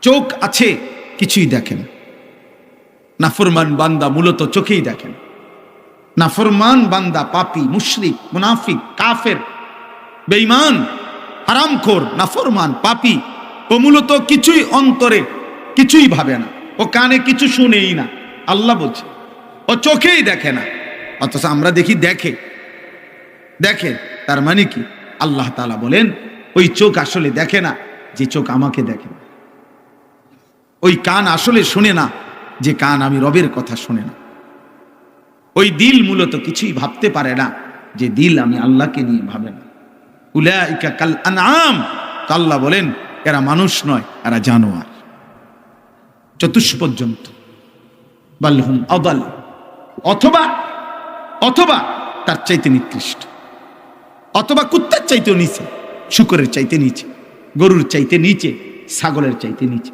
চোখ আছে, কিছুই দেখেন। নাফরমান বান্দা মূলত চোখেই দেখেন। নাফরমান বান্দা পাপী, মুশরিক, মুনাফিক, কাফের, বেঈমান, হারামখোর, নাফরমান, পাপী, ও মূলত কিছুই অন্তরে কিছুই ভাবে না, ও কানে কিছু শুনেই না। আল্লাহ বলছে ও চোখেই দেখে না, অথচ আমরা দেখি দেখে। দেখে তার মানে কি? আল্লাহ তাআলা বলেন ওই চোখ আসলে দেখে না যে চোখ আমাকে দেখে, ওই কান আসলে শুনে না যে কান আমি রবের কথা শুনে না, ওই দিল মূলত কিছুই ভাবতে পারে না যে দিল আমি আল্লাহকে নিয়ে ভাবে না। উলাইকা কাল আনআম, আল্লাহ বলেন এরা মানুষ নয়, এরা জানোয়ার। চতুর্থ পর্যন্ত বালহুম আদাল, অথবা অথবা তার চাইতে নিকৃষ্ট, অথবা কুত্তার চাইতেও নিচে, শূকরের চাইতে নিচে, গরুর চাইতে নিচে, ছাগলের চাইতে নিচে।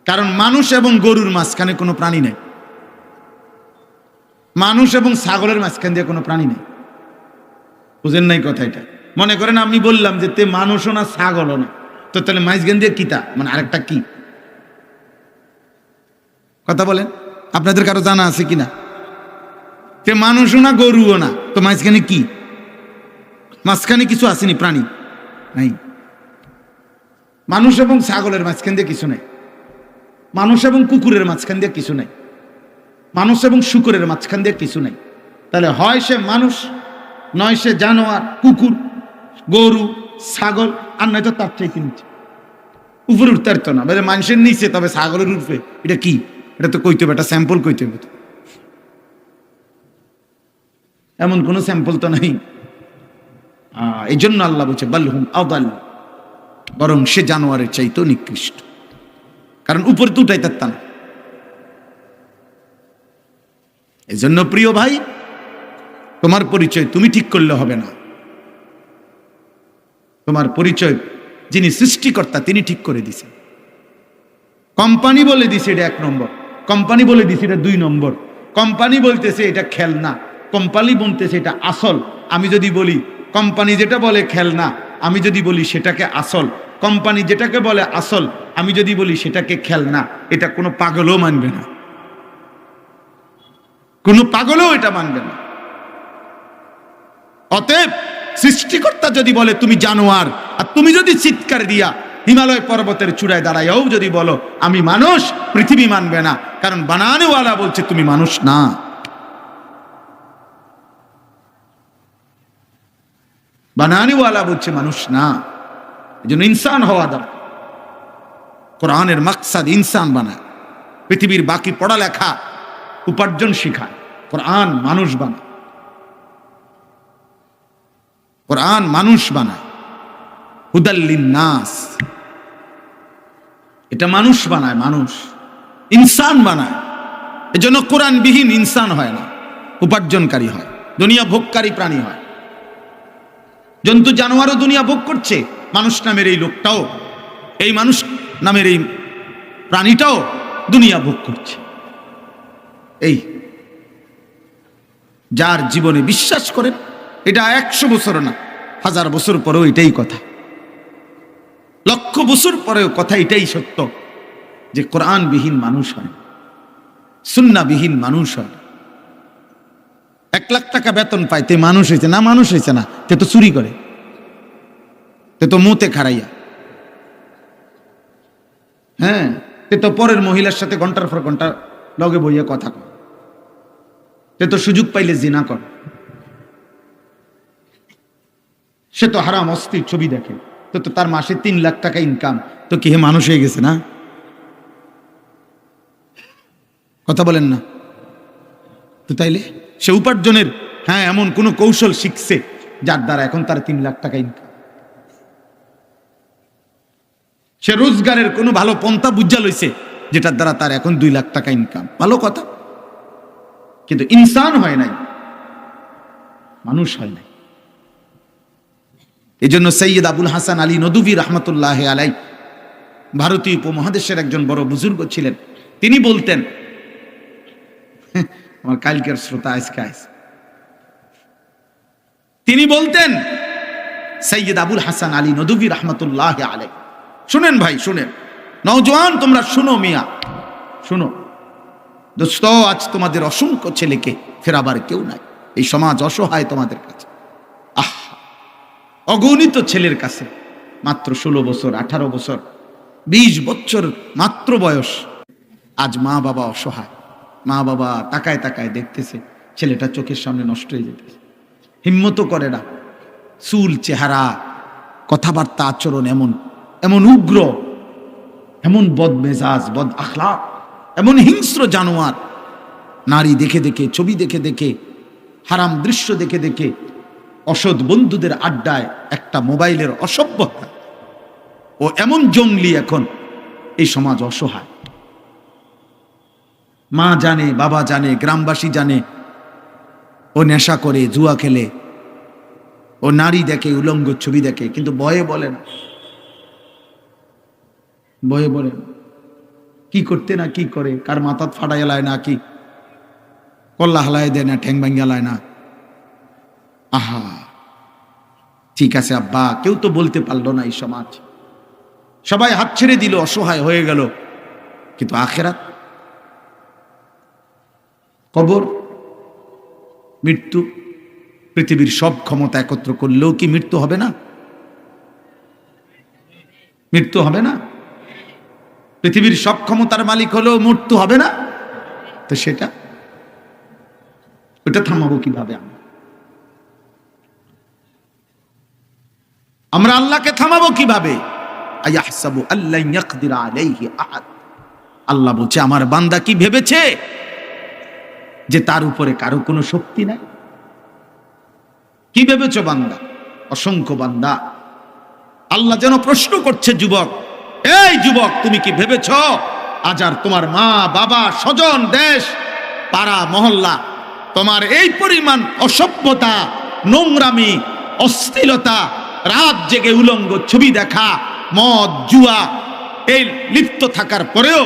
কারণ মানুষ এবং গরুর মাঝখানে কোনো প্রাণী নেই, মানুষ এবং ছাগলের মাঝখান দিয়ে কোনো প্রাণী নেই। বুঝেন নাই কথা? এটা মনে করেন আমি বললাম যে তে মানুষও না ছাগলও না, তো তাহলে মাঝখান দিয়ে কিতা, মানে আরেকটা কি? কথা বলেন, আপনাদের কারো জানা আছে কিনা? তে মানুষও না গরুও না, তো মাঝখানে কি? মাঝখানে কিছু আসেনি, প্রাণী নাই। মানুষ এবং ছাগলের মাঝখান দিয়ে কিছু নাই, মানুষ এবং কুকুরের মাঝখান দিয়ে কিছু নাই, মানুষ এবং শূকরের মাঝখান দিয়ে কিছু নাই। তাহলে হয় সে মানুষ, নয় সে জানোয়ার, কুকুর, গরু, ছাগল, আর নয়তো তার চাইতে নিচে। উপরে উঠতে পারতো না, বলে মানুষের নিচে, তবে ছাগলের উঠবে। এটা কি? এটা তো কইতে হবে, এটা স্যাম্পল কইতে হবে। এমন কোন স্যাম্পল তো নাই। এই জন্য আল্লাহ বলছে বালহুম আদাল, বরং সে জানোয়ারের চাইতেও নিকৃষ্ট। কারণ উপরে তো উঠাই তার না। এই জন্য প্রিয় ভাই, তোমার পরিচয় তুমি ঠিক করলে হবে না। তোমার পরিচয় যিনি সৃষ্টিকর্তা তিনি ঠিক করে দিছে। কোম্পানি বলে দিছে এটা 1 নম্বর, কোম্পানি বলে দিছে এটা 2 নম্বর, কোম্পানি বলতেছে এটা খেলনা, কোম্পানি বলতেছে এটা আসল। আমি যদি বলি কোম্পানি যেটা বলে খেলনা, আমি যদি বলি সেটাকে আসল, কোম্পানি যেটাকে বলে আসল, আমি যদি বলি সেটাকে খেলনা, এটা কোনো পাগলও মানবে না, কোনো পাগলও এটা মানবে না। অতএব সৃষ্টিকর্তা যদি বলে তুমি জানোয়ার, আর তুমি যদি চিৎকার দিয়া হিমালয় পর্বতের চূড়ায় দাঁড়াইও যদি বলো আমি মানুষ, পৃথিবী মানবে না। কারণ বানানেওয়ালা বলছে তুমি মানুষ না। বানানেওয়ালা বলছে মানুষ না। এজন্য ইনসান হওয়া দরকার। কোরআনের মাকসাদ ইনসান বানায়, পৃথিবীর বাকি পড়ালেখা উপার্জন শিখায়, কোরআন মানুষ বানায়। কোরআন মানুষ বানায়, হুদাল্লিন নাস, এটা মানুষ বানায়, মানুষ ইনসান বানায়। এজন্য কোরআনবিহীন ইনসান হয় না, উপার্জনকারী হয়, দুনিয়া ভোগকারী প্রাণী হয়। জন্তু জানোয়ারও দুনিয়া ভোগ করছে, মানুষ নামের এই লোকটাও, এই মানুষ নামের এই প্রাণীটাও দুনিয়া ভোগ করছে। এই যার জীবনে বিশ্বাস করেন, এটা 100 বছর না, 1000 বছর পরেও এটাই কথা, লক্ষ বছর পরেও কথা এটাই সত্য, যে কোরআনবিহীন মানুষ হয়, সুন্নাহবিহীন মানুষ হয়। 1 লাখ টাকা বেতন পায়, তে মানুষ হয়েছে না? মানুষ হয়েছে না, তে তো চুরি করে, তে তো মুতে খারাইয়া, হ্যাঁ, তে তো পরের মহিলার সাথে ঘন্টার পর ঘন্টা লগে বইয়া কথা কয়, তে তো সুযোগ পাইলে জিনা করে, সে তো হারাম অস্থির ছবি দেখে, তো তো তার মাসে 3 লাখ টাকা ইনকাম, তো কি হে মানুষ হয়ে গেছে না? কথা বলেন না তো? তাইলে সে উপার্জনের, হ্যাঁ, এমন কোন কৌশল শিখছে যার দ্বারা এখন তার 3 লাখ টাকা ইনকাম। সে রোজগারের কোনো ভালো পন্থা বুঝা লইছে যেটার দ্বারা তার এখন 2 লাখ টাকা ইনকাম, ভালো কথা, কিন্তু ইনসান হয় নাই, মানুষ হয় নাই। এই জন্য সৈয়দ আবুল হাসান আলী নদভী রহমতুল্লাহ আলাই, ভারতীয় উপমহাদেশের একজন বড় বুজুর্গ ছিলেন, তিনি বলতেন, আমার কালকের শ্রোতা আজকে আইছে, তিনি বলতেন, সৈয়দ আবুল হাসান আলী নদভী রহমতুল্লাহ আলাই, শুনেন ভাই, শুনেন, নওজোয়ান তোমরা শুনো, মিয়া শুনো, দোস্ত, আজ তোমাদের অসংখ্য ছেলেকে ফেরাবার কেউ নাই, এই সমাজ অসহায় তোমাদের কাছে। আহ, অগণিত ছেলের কাছে মাত্র 16 বছর, 18 বছর, 20 বছর মাত্র বয়স, আজ মা বাবা অসহায়, মা বাবা তাকায় তাকায় দেখতেছে ছেলেটা চোখের সামনে নষ্ট হয়ে যেতেছে, হিম্মত করে না, চুল, চেহারা, কথাবার্তা, আচরণ এমন এমন উগ্র, এমন বদমেজাজ, বদ আখলাক, এমন হিংস্র জানোয়ার, নারী দেখে দেখে, ছবি দেখে দেখে, হারাম দৃশ্য দেখে দেখে, অসৎ বন্ধুদের আড্ডায়, একটা মোবাইলের অসভ্যতা, ও এমন জঙ্গলি, এখন এই সমাজ অসহায়। মা জানে, বাবা জানে, গ্রামবাসী জানে, ও নেশা করে, জুয়া খেলে, ও নারী দেখে, উলঙ্গ ছবি দেখে, কিন্তু ভয়ে বলে না, ভয়ে বলে না, কি করতে না কি করে, কার মাথা ফাটাই লায় না, কি কল্লা হালায় দেয় না, ঠ্যাং ভাঙ্গা লায় না। আহা, ঠিক আছে আব্বা, কেউ তো বলতে পারলো না, এই সমাজ সবাই হাত ছেড়ে দিল, অসহায় হয়ে গেল, কিন্তু আখেরাত, কবর, মৃত্যু, পৃথিবীর সব ক্ষমতা একত্র করলেও কি মৃত্যু হবে না? মৃত্যু হবে না? পৃথিবীর সব ক্ষমতার মালিক হলেও মৃত্যু হবে না? তো সেটা, ওটা থামাবো কিভাবে? আমরা আল্লাহকে থামাবো কিভাবে? আয়াহসাবু আল্লান ইয়াকদির আলাইহি আহাদ, আল্লাহ বলছে, আমার বান্দা কি ভেবেছে যে তার উপরে কারো কোনো শক্তি নাই? কি ভেবেছো বান্দা? অসংখ্য বান্দা। আল্লাহ যেন প্রশ্ন করছে, যুবক, এই যুবক, তুমি কি ভেবেছ আজ আর তোমার মা বাবা, স্বজন, দেশ, পাড়া মহল্লা তোমার এই পরিমাণ অসভ্যতা, নোংরামি, অশ্লীলতা, রাত জেগে উলঙ্গ ছবি দেখা, মদ, জুয়া, এই লিপ্ত থাকার পরেও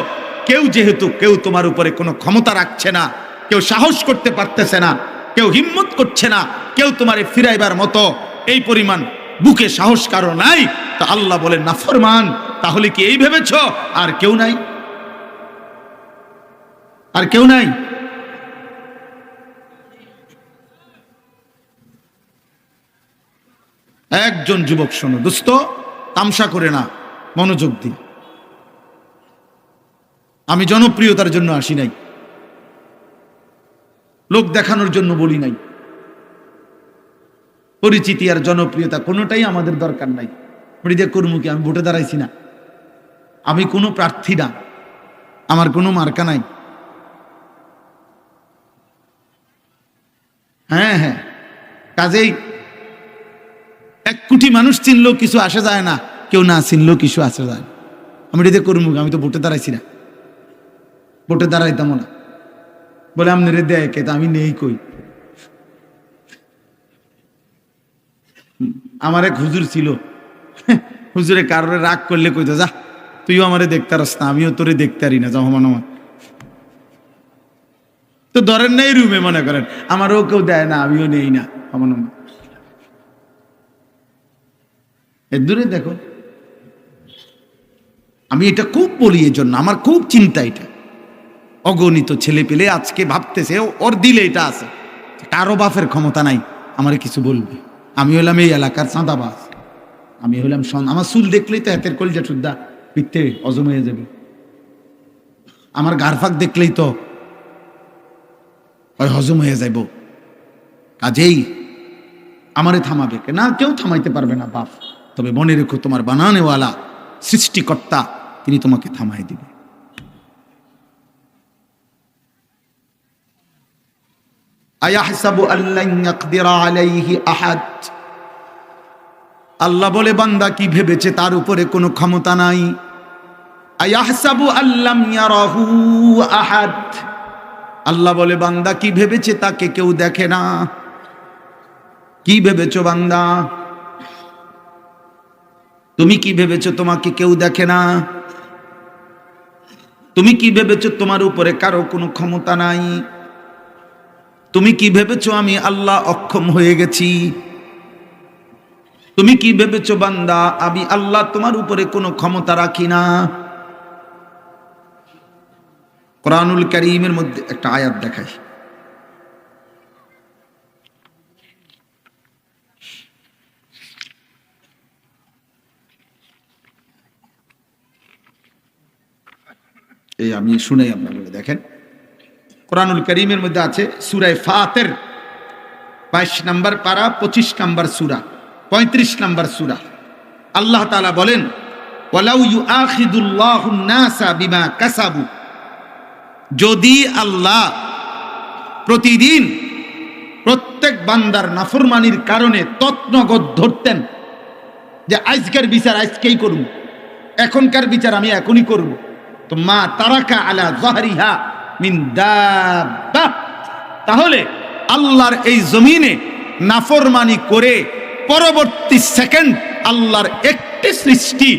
কেউ তোমার উপরে কোনো ক্ষমতা রাখছে না, কেউ সাহস করতে পারতেছে না, কেউ হিম্মত করছে না, কেউ তোমারে ফিরাইবার মতো এই পরিমাণ বুকে সাহস কারো নাই? তা আল্লাহ বলেন, নাফরমান, তাহলে কি এই ভেবেছ আর কেউ নাই? আর কেউ নাই? একজন যুবক, শোনো দোস্ত, তামসা করে না, মনোযোগ দিন। আমি জনপ্রিয়তার জন্য আসি নাই, লোক দেখানোর জন্য বলি নাই, পরিচিতি আর জনপ্রিয়তা কোনোটাই আমাদের দরকার নাই। হৃদয় কর্মকে আমি ভোটে দাঁড়াইছি না, আমি কোনো প্রার্থী না, আমার কোনো মার্কা নাই। হ্যাঁ, কাজেই 1 কোটি মানুষ চিনলেও কিছু আসে যায় না, কেউ না চিনলেও কিছু আসে যায় না। আমি এটা করবো, আমি তো ভোটে দাঁড়াইছি না, ভোটে দাঁড়াইতাম না। বলে আপনি রে দেয় কে, আমি নেই কই। আমার এক হুজুর ছিল, হুজুরে কারোর রাগ করলে কইতো, যা তুইও আমারে দেখতে পারস না, আমিও তোরে দেখতে পারি না, যাও আমার। তো ধরেন নাই রুমে, মনে করেন আমারও কেউ দেয় না, আমিও নেই না আমার। এর দূরে দেখো, আমি এটা খুব বলি, এর জন্য আমার খুব চিন্তা। এটা অগণিত ছেলে পেলে আজকে ভাবতেছে ওর দিলে এটা আছে, কারো বাপের ক্ষমতা নাই আমারে কিছু বলবে। আমি হলাম এই এলাকার চাঁদাবাজ, আমি হলাম আমার চুল দেখলেই তো হাতের কলজা টুদ্দা পিঠতে অজম হয়ে যাবে, আমার গারফাক দেখলেই তো হজম হয়ে যাইব। কাজেই আমারে থামাবে কে? না, কেউ থামাইতে পারবে না বাপ। তবে মনে রেখো, তোমার বানানেওয়ালা সৃষ্টিকর্তা তিনি তোমাকে থামাই দিবে। আয়াহসাবু আল্লান ইয়াকদিরা আলাইহি আহাদ। আল্লাহ বলে, বান্দা কি ভেবেছে তার উপরে কোনো ক্ষমতা নাই। আয়াহসাবু আল্লাম ইয়ারাহু আহাদ। আল্লাহ বলে, বান্দা কি ভেবেছে তাকে কেউ দেখে না। কি ভেবেছো বান্দা? তুমি কি ভেবেছো তোমাকে কেউ দেখে না? তুমি কি ভেবেছো তোমার উপরে কারো কোনো ক্ষমতা নাই? তুমি কি ভেবেছো আমি আল্লাহ অক্ষম হয়ে গেছি? তুমি কি ভেবেছো বান্দা আমি আল্লাহ তোমার উপরে কোনো ক্ষমতা রাখি না? কোরআনুল কারীমের মধ্যে একটা আয়াত দেখাই। এই আমি শুনাই আপনাদের, দেখেন কোরআনুল কারীমের মধ্যে আছে সূরা ফাতির 22 নম্বর পারা 25 নম্বর সূরা 35 নম্বর সূরা। আল্লাহ তাআলা বলেন, ওয়ালাউ ইউআখিদুল্লাহুন নাসা বিমা কাসাবু। যদি আল্লাহ প্রতিদিন প্রত্যেক বান্দার নাফরমানির কারণে তৎনগদ ধরতেন, যে আজকের বিচার আজকেই করব, এখনকার বিচার আমি এখনই করব, তো মা তারাকা আলা যাহরিহা মিন দাব্বা। তাহলে আল্লাহর এই জমিনে নাফরমানি করে পরবর্তী সেকেন্ড আল্লাহর একটি সৃষ্টি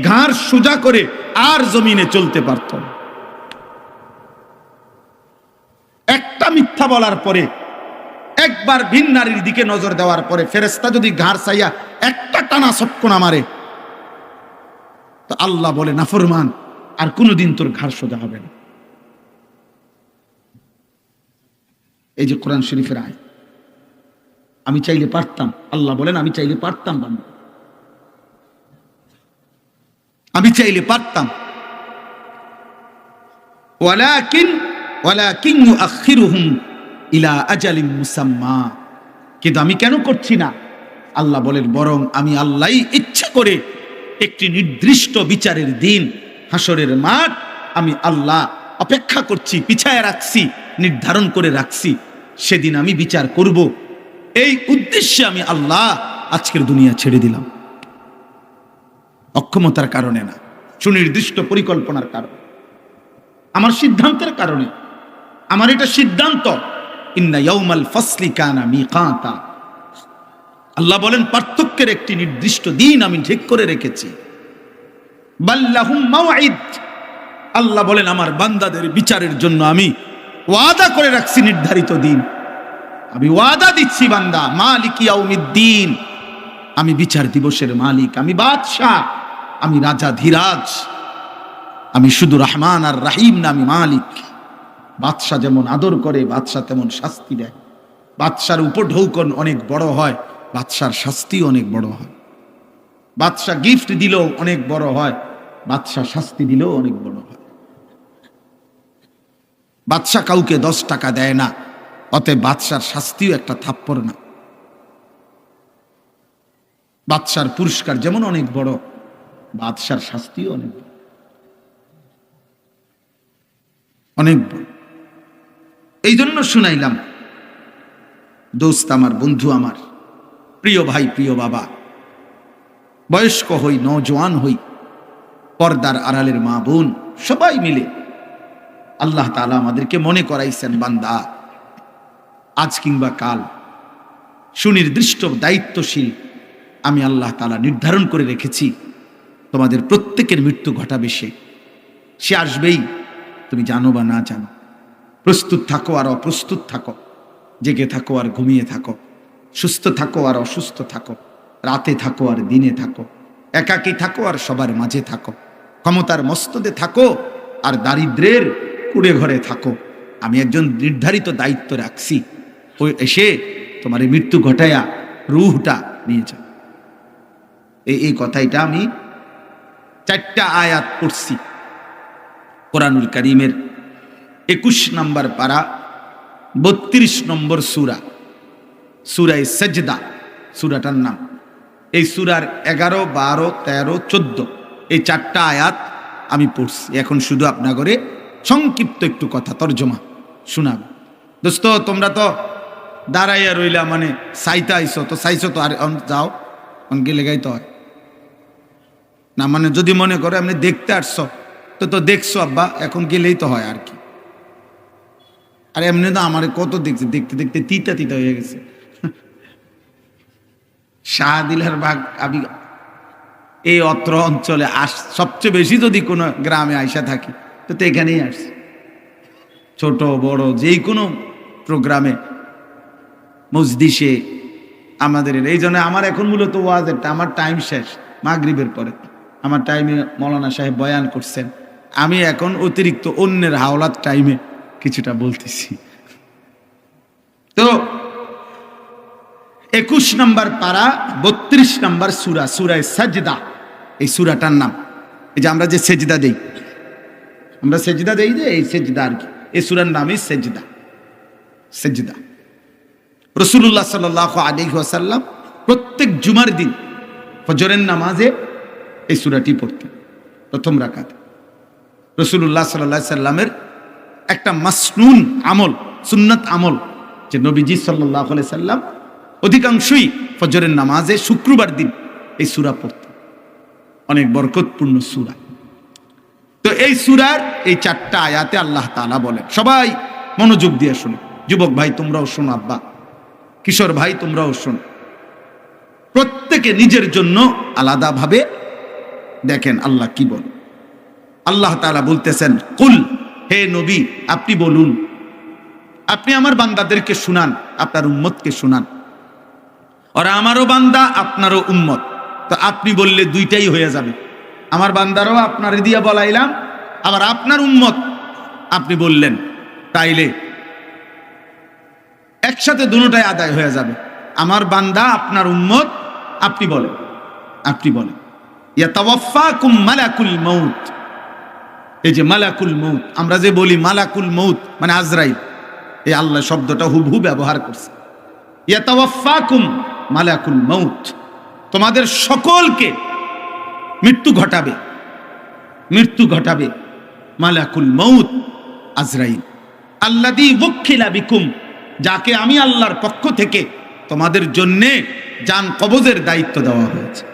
ঘাড় সোজা করে আর জমিনে চলতে পারত না। একটা মিথ্যা বলার পরে, একবার ভিন নারীর দিকে নজর দেওয়ার পরে ফেরেশতা যদি ঘাড় চাইয়া একটা টানা চটকনা মারে, তো আল্লাহ বলে, নাফরমান আর কোনোদিন তোর ঘাড় সোজা হবে না। এই যে কোরআন শরীফের আয়াত, আমি চাইলে পারতাম, আল্লাহ বলেন আমি চাইলে পারতাম বান্দা, আমি চাইলে পারতাম। ওয়ালাকিন ইউআখিরুহুম ইলা আজালিন মুসাম্মা। কিন্তু আমি কেন করছি না? আল্লাহ বলেন, বরং আমি আল্লাহই ইচ্ছা করে একটি নির্দিষ্ট বিচারের দিন, হাসরের মাঠ, আমি আল্লাহ অপেক্ষা করছি, পিছায় রাখছি, নির্ধারণ করে রাখছি, সেদিন আমি বিচার করব। এই উদ্দেশ্যে আমি আল্লাহ আজকের দুনিয়া ছেড়ে দিলাম। অক্ষমতার কারণে না, সুনির্দিষ্ট পরিকল্পনার কারণে, আমার সিদ্ধান্তের কারণে। আমার এটা সিদ্ধান্ত, ইন্না ইয়াউমাল ফাসলি কানা মিকাতা। আল্লাহ বলেন, পার্থক্যের একটি নির্দিষ্ট দিন আমি ঠিক করে রেখেছি। বাল্লাহুম মাওঈদ। আল্লাহ বলেন, আমার বান্দাদের বিচারের জন্য আমি ওয়াদা করে রাখছি নির্ধারিত দিন। আমি ওয়াদা দিচ্ছি বান্দা, মালিক ইয়াউমিদ্দিন, আমি বিচার দিবসের মালিক, আমি বাদশাহ, আমি রাজা ধীরাজ, আমি শুধু রহমান আর রাহিম না, আমি মালিক। বাদশাহ যেমন আদর করে, বাদশাহ তেমন শাস্তি দেয়। বাদশার উপঢৌকন অনেক বড় হয়, বাদশার শাস্তি অনেক বড় হয়। বাদশাহ গিফট দিলেও অনেক বড় হয়, বাদশাহ শাস্তি দিলেও অনেক বড় হয়। বাদশাহ কাউকে 10 টাকা দেয় না, অতএব বাদশার শাস্তিও একটা থাপ্পড় না। বাদশার পুরস্কার যেমন অনেক বড়, বাদশার শাস্তিও অনেক বড়, অনেক বড়। এই জন্য শুনাইলাম, দোস্ত আমার, বন্ধু আমার, প্রিয় ভাই, প্রিয় বাবা, বয়স্ক হই, নওজোয়ান হই, পর্দার আড়ালের মা বোন সবাই মিলে আল্লাহ তাআলা আমাদেরকে মনে করাইছেন, বান্দা আজ কিংবা কাল সুনির্দিষ্ট দায়িত্বশীল আমি আল্লাহ তাআলা নির্ধারণ করে রেখেছি, তোমাদের প্রত্যেকের মৃত্যু ঘটাবে সে আসবেই, তুমি জানো বা না জানো। প্রস্তুত থাকো আর অপ্রস্তুত থাকো, জেগে থাকো আর ঘুমিয়ে থাকো, সুস্থ থাকো আর অসুস্থ থাকো, রাতে থাকো আর দিনে থাকো, একাকী থাকো আর সবার মাঝে থাকো, ক্ষমতার মস্তদে থাকো আর দারিদ্রের কুড়ে ঘরে থাকো, আমি একজন নির্ধারিত দায়িত্ব রাখছি, ওই এসে তোমার এই মৃত্যু ঘটাইয়া রূহটা নিয়ে যাও। এই কথাটা আমি 4টা আয়াত পড়ছি কোরআনুল কারীমের 21 নম্বর পারা 32 নম্বর সূরা, সূরায়ে সাজদা সূরাটার নাম। এই সূরার 11, 12, 13, 14 এই 4টা আয়াত আমি পড়ছি। এখন শুধু আপনাগরে সংক্ষিপ্ত একটু কথা তর্জমা শোনাব। দোস্ত, তোমরা তো দাঁড়াইয়া রইলা, মানে চাইতে আইছো তো, চাইছো তো, আর যাও গেলে গাইতে হয় না, মানে যদি মনে করো এমনি দেখতে আসছো তো দেখছো আব্বা, এখন গেলেই তো হয় আর কি। আর এমনি তো আমার কত দেখছে, দেখতে দেখতে তিতা তিতা হয়ে গেছে। শাহদিলার বাগ আমি এই অত্র অঞ্চলে সবচেয়ে বেশি যদি কোনো গ্রামে আইসা থাকি তো এখানেই আসছি, ছোট বড় যেই কোনো প্রোগ্রামে মজলিসে আমাদের। এই জন্য আমার এখন মূলত ওয়াজেরটা, আমার টাইম শেষ মাগরিবের পরে, আমার টাইমে মৌলানা সাহেব বয়ান করছেন, আমি এখন অতিরিক্ত অন্যের হাওলাত টাইমে কিছুটা বলতেছি। তো 21 নম্বর পারা 32 নম্বর সূরা, সূরায়ে সাজদা, এই সূরাটার নাম। এই যে আমরা যে সেজদা দেই, আমরা সেজদা দেই যে এই সেজদা আর কি, এই সূরার নামই সেজদা। সেজদা রাসূলুল্লাহ সাল্লাল্লাহু আলাইহি ওয়াসাল্লাম প্রত্যেক জুমার দিন ফজরের নামাজে এই সূরাটি পড়তেন প্রথম রাকাতে। রাসূলুল্লাহ সাল্লাল্লাহু আলাইহি সাল্লামের একটা মাসনুন আমল, সুন্নাত আমল, যে নবীজি সাল্লাল্লাহু আলাইহি সাল্লাম অধিকাংশই ফজরের নামাজে শুক্রবার দিন এই সূরা পড়তেন। অনেক বরকতপূর্ণ সূরা। তো এই সূরার এই 4টা আয়াতে আল্লাহ তাআলা বলেন, সবাই মনোযোগ দিয়ে শুনো, যুবক ভাই তোমরাও শোনো, আব্বা কিশোর ভাই তোমরাও শোনো, প্রত্যেকে নিজের জন্য আলাদাভাবে দেখেন আল্লাহ কি বল। আল্লাহ তাআলা বলতেছেন, কুল, হে নবী আপনি বলুন, আপনি আমার বান্দাদেরকে শুনান, আপনার উম্মতকে শুনান, ওরা আমারও বান্দা আপনারও উম্মত। তো আপনি বললে দুইটাই হয়ে যাবে, আমার বান্দারও আপনারে দিয়া বলাইলাম, আবার আপনার উম্মত আপনি বললেন, তাইলে একসাথে দুটোটাই আদায় হয়ে যাবে। আমার বান্দা আপনার উম্মত, আপনি বলেন, আপনি বলেন। ইয়াতাওয়াফাকুম মালাকুল মউত, এই যে মালাকুল মউত, আমরা যে বলি মালাকুল মউত মানে আজরাইল, এই আল্লাহ শব্দটা হুবহু ব্যবহার করছে। ইয়াতাওয়াফাকুম মালাকুল মউত, তোমাদের সকলকে মৃত্যু ঘটাবে, মৃত্যু ঘটাবে মালাকুল মউত আজরাইল, আল্লাযী ওয়াক্কিলা বিকুম, যাকে আমি আল্লাহর পক্ষ থেকে তোমাদের জন্যে জান কবজের দায়িত্ব দেওয়া হয়েছে।